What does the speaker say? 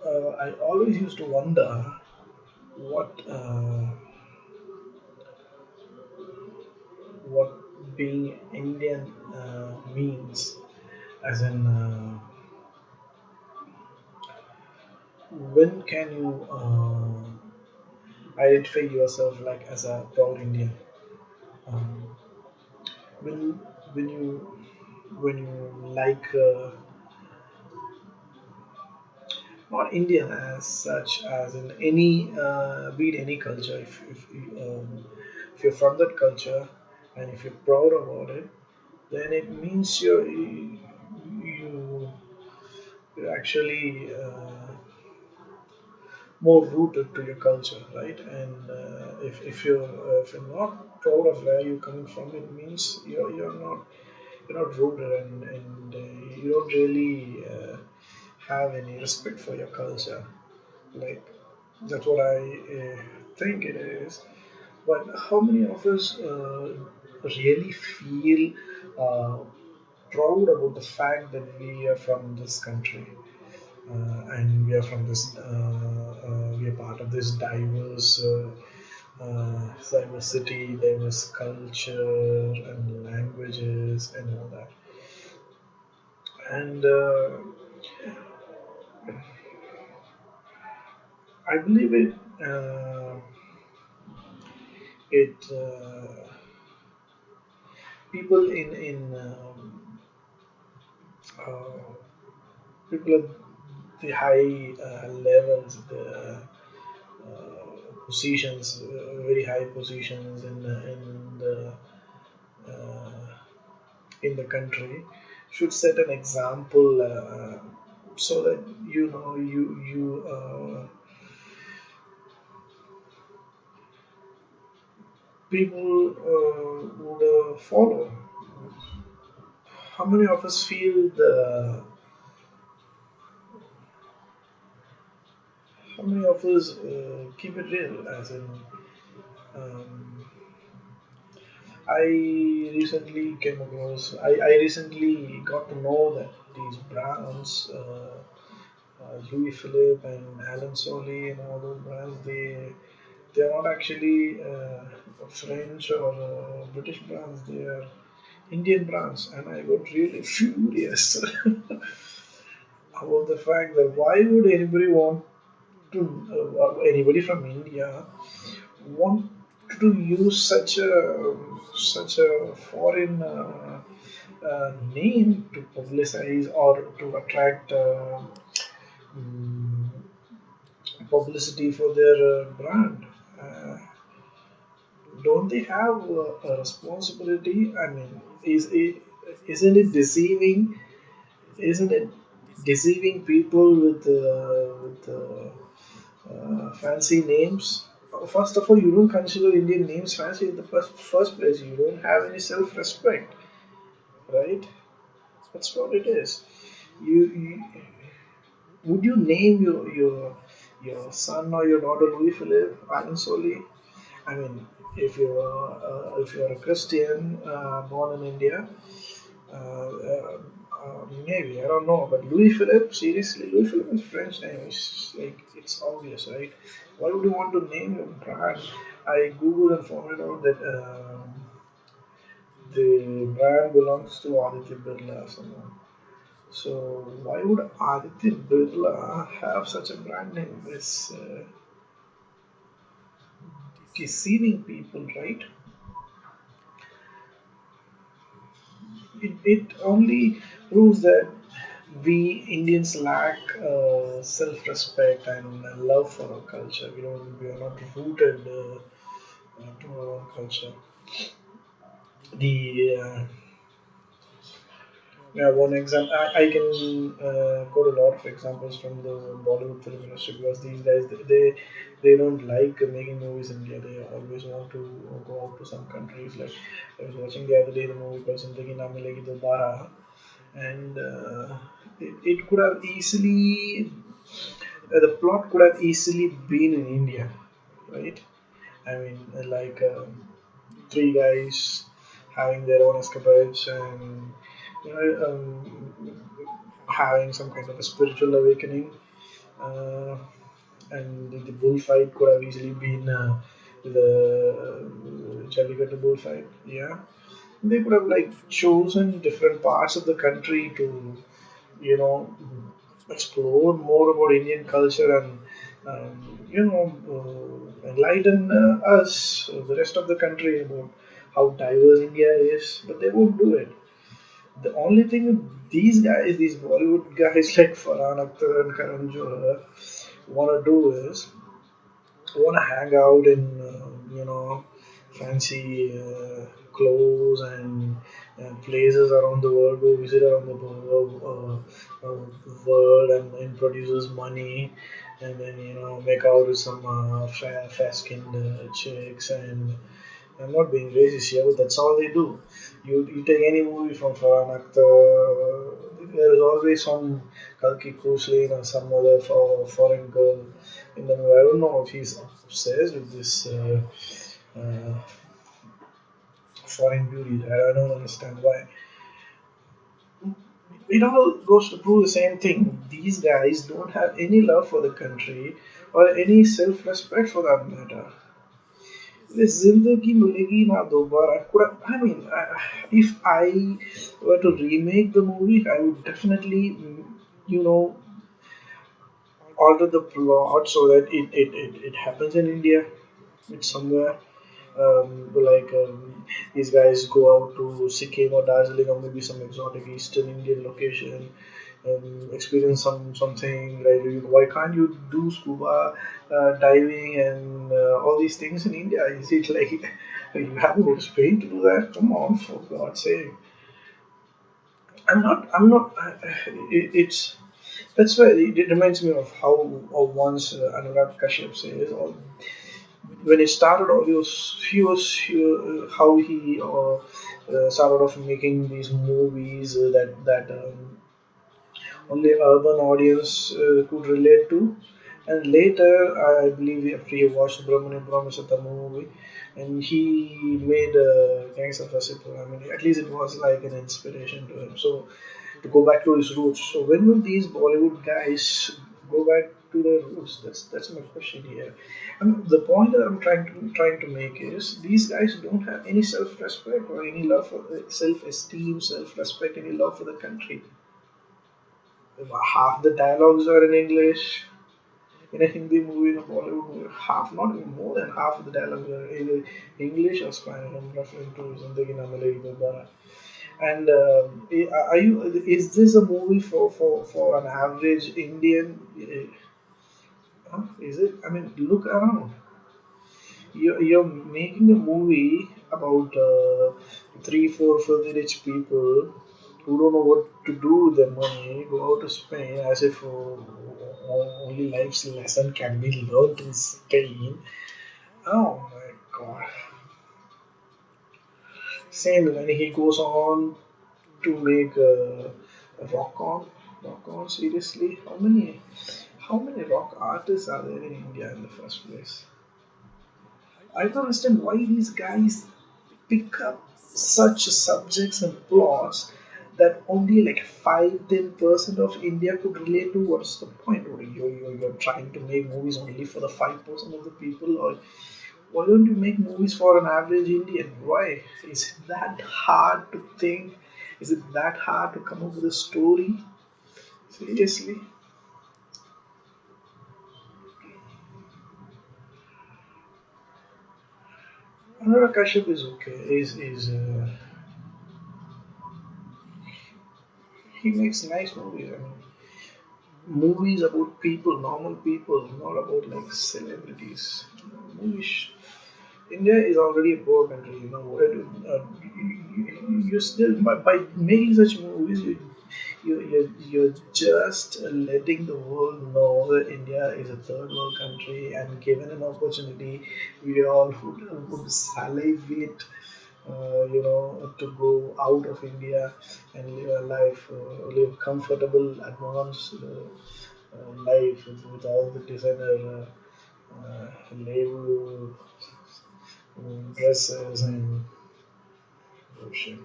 I always used to wonder what what being Indian means, as in when can you identify yourself like as a proud Indian? Um, when when you when you like not Indian as such, as in any be it any culture. If you're from that culture and if you're proud about it, then it means you're actually more rooted to your culture, right? And if you're not proud of where you're coming from, it means you're not rooted, and you don't really have any respect for your culture. Like that's what I think it is. But how many of us really feel uh, proud about the fact that we are from this country, and we are from this we are part of this diverse diversity, diverse culture and languages and all that. And I believe it people in uh, people at the high levels, the positions, very high positions uh, in the country, should set an example, so that people would follow. How many of us feel the? How many of us keep it real? As in, um, I recently came across. I recently got to know that these brands, Louis Philippe and Alan Solly and all those brands, they are not actually French or British brands. They are Indian brands, and I got really furious about the fact that why would anybody want to anybody from India want to use such a foreign name to publicize or to attract mm, publicity for their brand. Uh, don't they have a responsibility? I mean, isn't it deceiving? Isn't it deceiving people with fancy names? First of all, you don't consider Indian names fancy in the first place. You don't have any self-respect, right? That's what it is. You would you name your son or your daughter Louis Philippe, Alan Soli? I mean, if you're a Christian born in India, maybe I don't know, but Louis Philippe, seriously, Louis Philippe is French name. It's obvious, right? Why would you want to name your brand? I googled and found out that the brand belongs to Aditya Birla, someone. So why would Aditya Birla have such a brand name? It's deceiving people, right? It only proves that we Indians lack self-respect and love for our culture. We are not rooted to our own culture. The Yeah, one example I can quote a lot of examples from the Bollywood film industry, because these guys they don't like making movies in India. They always want to go out to some countries. Like I was watching the other day the movie called Zindagi Na Milegi Dobara, and it could have easily the plot could have easily been in India, right? I mean, like three guys having their own escapades and you know, having some kind of a spiritual awakening, Uh, and the bullfight could have easily been the Jallikattu bullfight. Yeah, they could have like chosen different parts of the country to, you know, explore more about Indian culture and enlighten us, the rest of the country, about how diverse India is. But they won't do it. The only thing these guys, these Bollywood guys like Farhan Akhtar and Karan Johar, want to do is want to hang out in fancy clothes and places around the world, go visit around the world, and produces money, and then make out with some fair-skinned chicks. And I'm not being racist here, but that's all they do. You take any movie from Farhan Akhtar, there is always some Kalki Kushlin or some other foreign girl in the movie. I don't know if he's obsessed with this uh, foreign beauty. I don't understand why. It all goes to prove the same thing. These guys don't have any love for the country or any self-respect for that matter. This Zindagi Milegi Na Dobara could have, I mean, if I were to remake the movie, I would definitely, you know, alter the plot so that it happens in India. It's somewhere. These guys go out to Sikkim or Darjeeling or maybe some exotic Eastern Indian location, experience something. Like, why can't you do scuba diving and all these things in India? Is it like you have to go to Spain to do that? Come on, for God's sake! I'm not. It's that's why it reminds me of how once Anurag Kashyap says, when it started off, how he started off making these movies that only urban audience could relate to. And later, I believe after he watched Brahmani Brahmasata movie, and he made Gangs of Wasseypur. I mean, at least it was like an inspiration to him. So to go back to his roots. So when will these Bollywood guys go back to their roots? That's my question here. And the point that I'm trying to make is these guys don't have any self-respect or any love for self-esteem, self-respect, any love for the country. Half the dialogues are in English. In a Hindi movie, in a Bollywood movie, half, not even more than half of the dialogues are either English or Spanish. I'm referring to Zindagi Na Milegi Dobara. And are you? Is this a movie for an average Indian? Is it? I mean, look around. You're making a movie about three, four filthy rich people who don't know what to do with their money, go out to Spain as if only life's lesson can be learned in Spain. Oh my god. Same when he goes on to make rock on. Rock on, seriously? How many rock artists are there in India in the first place? I don't understand why these guys pick up such subjects and plots that only like 5-10% of India could relate to. What's the point? You're trying to make movies only for the 5% of the people, or why don't you make movies for an average Indian? Why? Is it that hard to think? Is it that hard to come up with a story? Seriously? Anurag Kashyap is okay. He makes nice movies. I mean, movies about people, normal people, not about like celebrities. Movies. India is already a poor country. You still by making such movies, you're just letting the world know that India is a third world country, and given an opportunity, we all would salivate, to go out of India and live a life, live comfortable, advanced life with all the designer label dresses and oh shit.